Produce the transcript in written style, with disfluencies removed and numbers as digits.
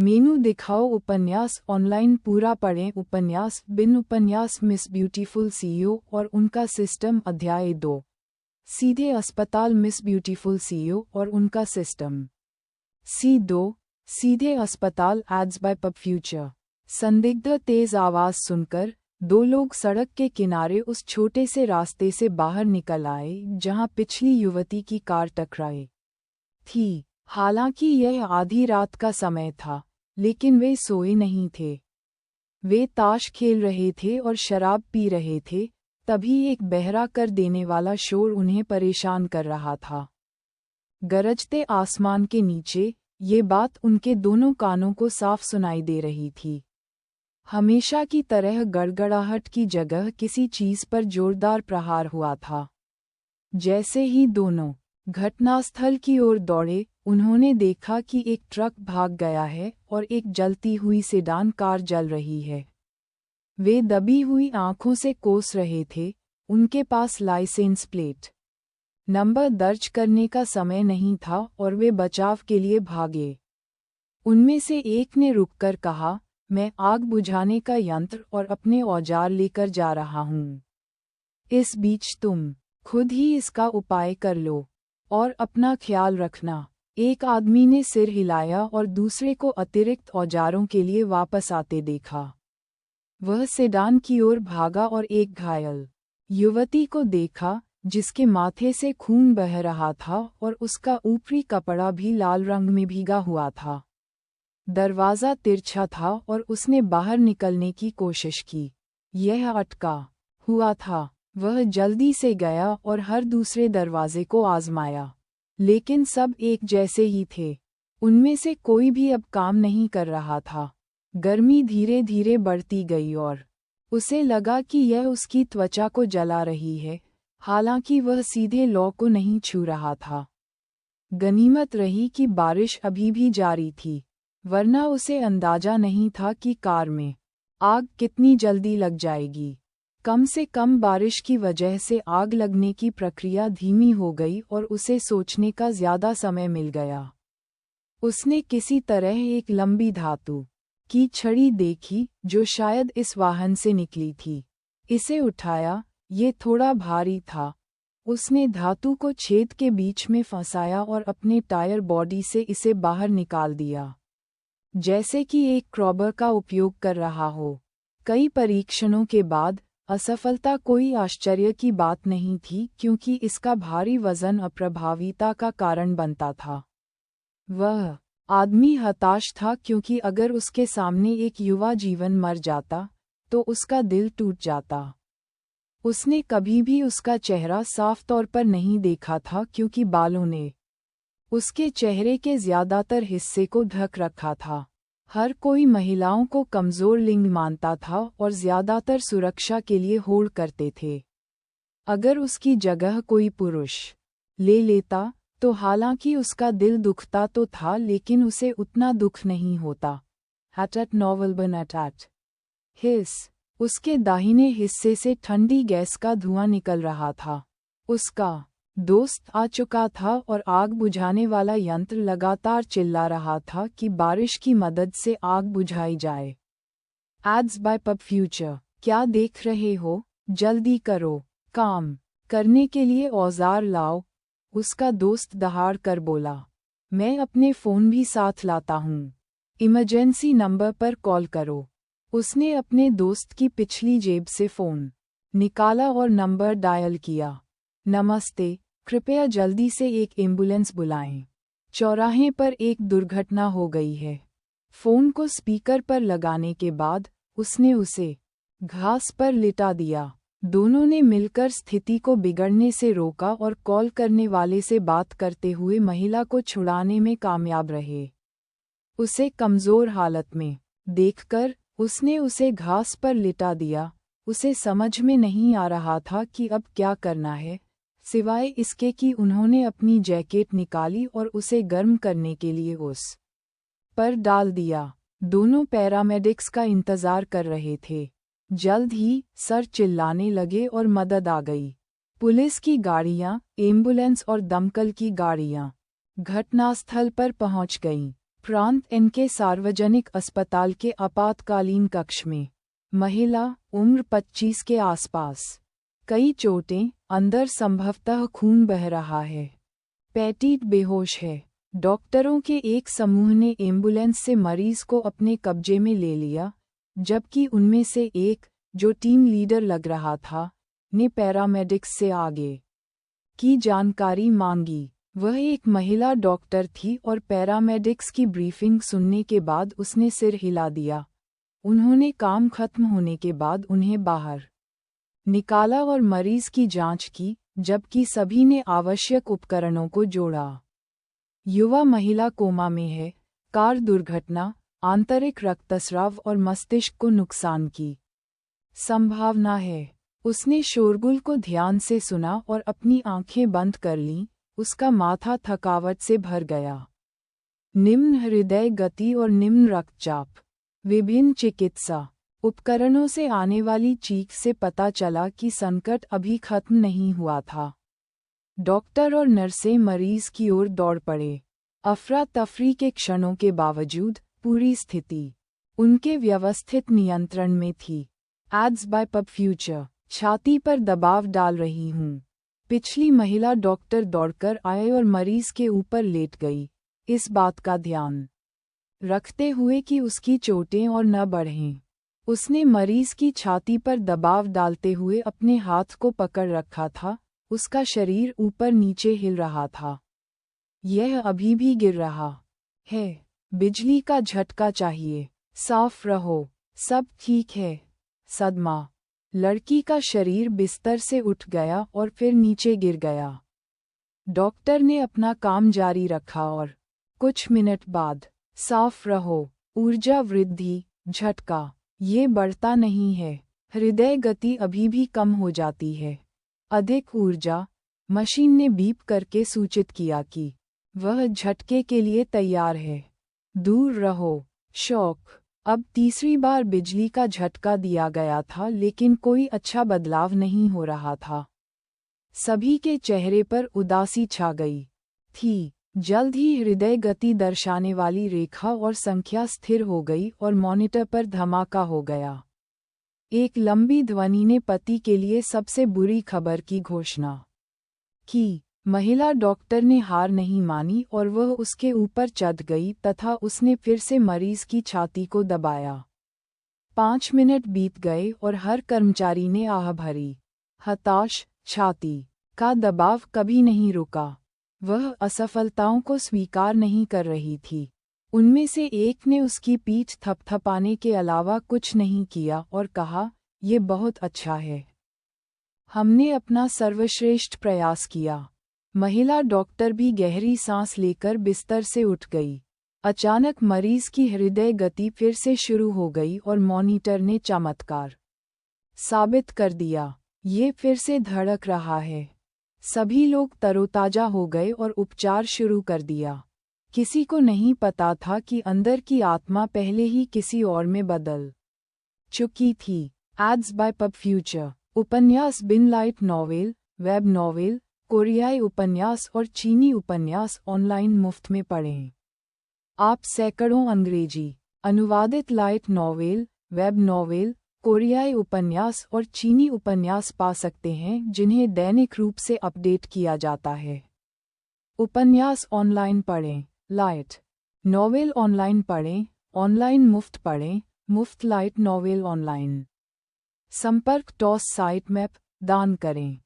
मेनू दिखाओ उपन्यास ऑनलाइन पूरा पढ़ें उपन्यास बिन उपन्यास मिस ब्यूटीफुल सीईओ और उनका सिस्टम अध्याय 2 सीधे अस्पताल मिस ब्यूटीफुल सीईओ और उनका सिस्टम C2 सीधे अस्पताल एड्स बाय पब फ्यूचर। संदिग्ध तेज आवाज सुनकर दो लोग सड़क के किनारे उस छोटे से रास्ते से बाहर निकल आए जहां पिछली युवती की कार टकराई थी। हालांकि यह आधी रात का समय था, लेकिन वे सोए नहीं थे। वे ताश खेल रहे थे और शराब पी रहे थे, तभी एक बहरा कर देने वाला शोर उन्हें परेशान कर रहा था। गरजते आसमान के नीचे ये बात उनके दोनों कानों को साफ सुनाई दे रही थी। हमेशा की तरह गड़गड़ाहट की जगह किसी चीज पर जोरदार प्रहार हुआ था। जैसे ही दोनों घटनास्थल की ओर दौड़े, उन्होंने देखा कि एक ट्रक भाग गया है और एक जलती हुई सेडान कार जल रही है। वे दबी हुई आंखों से कोस रहे थे, उनके पास लाइसेंस प्लेट नंबर दर्ज करने का समय नहीं था और वे बचाव के लिए भागे। उनमें से एक ने रुककर कहा, मैं आग बुझाने का यंत्र और अपने औजार लेकर जा रहा हूँ। इस बीच तुम खुद ही इसका उपाय कर लो और अपना ख्याल रखना। एक आदमी ने सिर हिलाया और दूसरे को अतिरिक्त औजारों के लिए वापस आते देखा। वह सेडान की ओर भागा और एक घायल युवती को देखा जिसके माथे से खून बह रहा था और उसका ऊपरी कपड़ा भी लाल रंग में भीगा हुआ था। दरवाज़ा तिरछा था और उसने बाहर निकलने की कोशिश की। यह अटका हुआ था। वह जल्दी से गया और हर दूसरे दरवाजे को आजमाया, लेकिन सब एक जैसे ही थे। उनमें से कोई भी अब काम नहीं कर रहा था। गर्मी धीरे धीरे बढ़ती गई और उसे लगा कि यह उसकी त्वचा को जला रही है, हालांकि वह सीधे लौ को नहीं छू रहा था। गनीमत रही कि बारिश अभी भी जारी थी, वरना उसे अंदाजा नहीं था कि कार में आग कितनी जल्दी लग जाएगी। कम से कम बारिश की वजह से आग लगने की प्रक्रिया धीमी हो गई और उसे सोचने का ज्यादा समय मिल गया। उसने किसी तरह एक लंबी धातु की छड़ी देखी जो शायद इस वाहन से निकली थी। इसे उठाया, ये थोड़ा भारी था। उसने धातु को छेद के बीच में फंसाया और अपने टायर बॉडी से इसे बाहर निकाल दिया, जैसे कि एक क्रॉबर का उपयोग कर रहा हो। कई परीक्षणों के बाद असफलता कोई आश्चर्य की बात नहीं थी, क्योंकि इसका भारी वजन अप्रभाविता का कारण बनता था। वह आदमी हताश था क्योंकि अगर उसके सामने एक युवा जीवन मर जाता तो उसका दिल टूट जाता। उसने कभी भी उसका चेहरा साफ तौर पर नहीं देखा था क्योंकि बालों ने उसके चेहरे के ज्यादातर हिस्से को ढक रखा था। हर कोई महिलाओं को कमजोर लिंग मानता था और ज्यादातर सुरक्षा के लिए होड़ करते थे। अगर उसकी जगह कोई पुरुष ले लेता तो हालांकि उसका दिल दुखता तो था, लेकिन उसे उतना दुख नहीं होता। हैट नॉवल बन एट हिस उसके दाहिने हिस्से से ठंडी गैस का धुआं निकल रहा था। उसका दोस्त आ चुका था और आग बुझाने वाला यंत्र लगातार चिल्ला रहा था कि बारिश की मदद से आग बुझाई जाए। Ads by pub future. क्या देख रहे हो, जल्दी करो, काम करने के लिए औजार लाओ, उसका दोस्त दहाड़ कर बोला। मैं अपने फ़ोन भी साथ लाता हूँ। इमरजेंसी नंबर पर कॉल करो। उसने अपने दोस्त की पिछली जेब से फ़ोन निकाला और नंबर डायल किया। नमस्ते, कृपया जल्दी से एक एम्बुलेंस बुलाएं। चौराहे पर एक दुर्घटना हो गई है। फ़ोन को स्पीकर पर लगाने के बाद उसने उसे घास पर लिटा दिया। दोनों ने मिलकर स्थिति को बिगड़ने से रोका और कॉल करने वाले से बात करते हुए महिला को छुड़ाने में कामयाब रहे। उसे कमज़ोर हालत में देखकर उसने उसे घास पर लिटा दिया। उसे समझ में नहीं आ रहा था कि अब क्या करना है, सिवाय इसके कि उन्होंने अपनी जैकेट निकाली और उसे गर्म करने के लिए उस पर डाल दिया। दोनों पैरामेडिक्स का इंतजार कर रहे थे। जल्द ही सर चिल्लाने लगे और मदद आ गई। पुलिस की गाड़ियां, एम्बुलेंस और दमकल की गाड़ियां घटनास्थल पर पहुंच गईं। प्रांत एन के सार्वजनिक अस्पताल के आपातकालीन कक्ष में। महिला, उम्र 25 के आसपास। कई चोटें, अंदर संभवतः खून बह रहा है। पैटीट बेहोश है। डॉक्टरों के एक समूह ने एम्बुलेंस से मरीज को अपने कब्जे में ले लिया, जबकि उनमें से एक, जो टीम लीडर लग रहा था, ने पैरामेडिक्स से आगे की जानकारी मांगी। वह एक महिला डॉक्टर थी और पैरामेडिक्स की ब्रीफिंग सुनने के बाद उसने सिर हिला दिया। उन्होंने काम खत्म होने के बाद उन्हें बाहर निकाला और मरीज की जांच की, जबकि सभी ने आवश्यक उपकरणों को जोड़ा। युवा महिला कोमा में है। कार दुर्घटना, आंतरिक रक्तस्राव और मस्तिष्क को नुकसान की संभावना है। उसने शोरगुल को ध्यान से सुना और अपनी आंखें बंद कर लीं। उसका माथा थकावट से भर गया। निम्न हृदय गति और निम्न रक्तचाप। विभिन्न चिकित्सा उपकरणों से आने वाली चीख से पता चला कि संकट अभी खत्म नहीं हुआ था। डॉक्टर और नर्सें मरीज की ओर दौड़ पड़े। अफरा तफरी के क्षणों के बावजूद पूरी स्थिति उनके व्यवस्थित नियंत्रण में थी। Ads by pub future. छाती पर दबाव डाल रही हूँ। पिछली महिला डॉक्टर दौड़कर आए और मरीज के ऊपर लेट गई, इस बात का ध्यान रखते हुए कि उसकी चोटें और न बढ़ें। उसने मरीज की छाती पर दबाव डालते हुए अपने हाथ को पकड़ रखा था। उसका शरीर ऊपर नीचे हिल रहा था। यह अभी भी गिर रहा है। बिजली का झटका चाहिए। साफ रहो। सब ठीक है। सदमा। लड़की का शरीर बिस्तर से उठ गया और फिर नीचे गिर गया। डॉक्टर ने अपना काम जारी रखा और कुछ मिनट बाद, साफ रहो। ऊर्जा वृद्धि, झटका। ये बढ़ता नहीं है। हृदय गति अभी भी कम हो जाती है। अधिक ऊर्जा। मशीन ने बीप करके सूचित किया कि वह झटके के लिए तैयार है। दूर रहो। शॉक। अब तीसरी बार बिजली का झटका दिया गया था, लेकिन कोई अच्छा बदलाव नहीं हो रहा था। सभी के चेहरे पर उदासी छा गई थी। जल्द ही हृदय गति दर्शाने वाली रेखा और संख्या स्थिर हो गई और मॉनिटर पर धमाका हो गया। एक लंबी ध्वनि ने पति के लिए सबसे बुरी खबर की घोषणा की। महिला डॉक्टर ने हार नहीं मानी और वह उसके ऊपर चढ़ गई तथा उसने फिर से मरीज की छाती को दबाया। 5 मिनट बीत गए और हर कर्मचारी ने आह भरी। हताश, छाती का दबाव कभी नहीं रुका। वह असफलताओं को स्वीकार नहीं कर रही थी। उनमें से एक ने उसकी पीठ थपथपाने के अलावा कुछ नहीं किया और कहा, "ये बहुत अच्छा है। हमने अपना सर्वश्रेष्ठ प्रयास किया।" महिला डॉक्टर भी गहरी सांस लेकर बिस्तर से उठ गई। अचानक मरीज की हृदय गति फिर से शुरू हो गई और मॉनिटर ने चमत्कार साबित कर दिया। ये फिर से धड़क रहा है। सभी लोग तरोताजा हो गए और उपचार शुरू कर दिया। किसी को नहीं पता था कि अंदर की आत्मा पहले ही किसी और में बदल चुकी थी। Ads by pub future. उपन्यास बिन लाइट नॉवेल, वेब नॉवेल, कोरियाई उपन्यास और चीनी उपन्यास ऑनलाइन मुफ्त में पढ़ें। आप सैकड़ों अंग्रेजी अनुवादित लाइट नॉवेल, वेब नॉवेल, कोरियाई उपन्यास और चीनी उपन्यास पा सकते हैं, जिन्हें दैनिक रूप से अपडेट किया जाता है। उपन्यास ऑनलाइन पढ़ें। लाइट नॉवेल ऑनलाइन पढ़ें। ऑनलाइन मुफ्त पढ़ें। मुफ्त लाइट नॉवेल ऑनलाइन। संपर्क टॉस साइट मैप दान करें।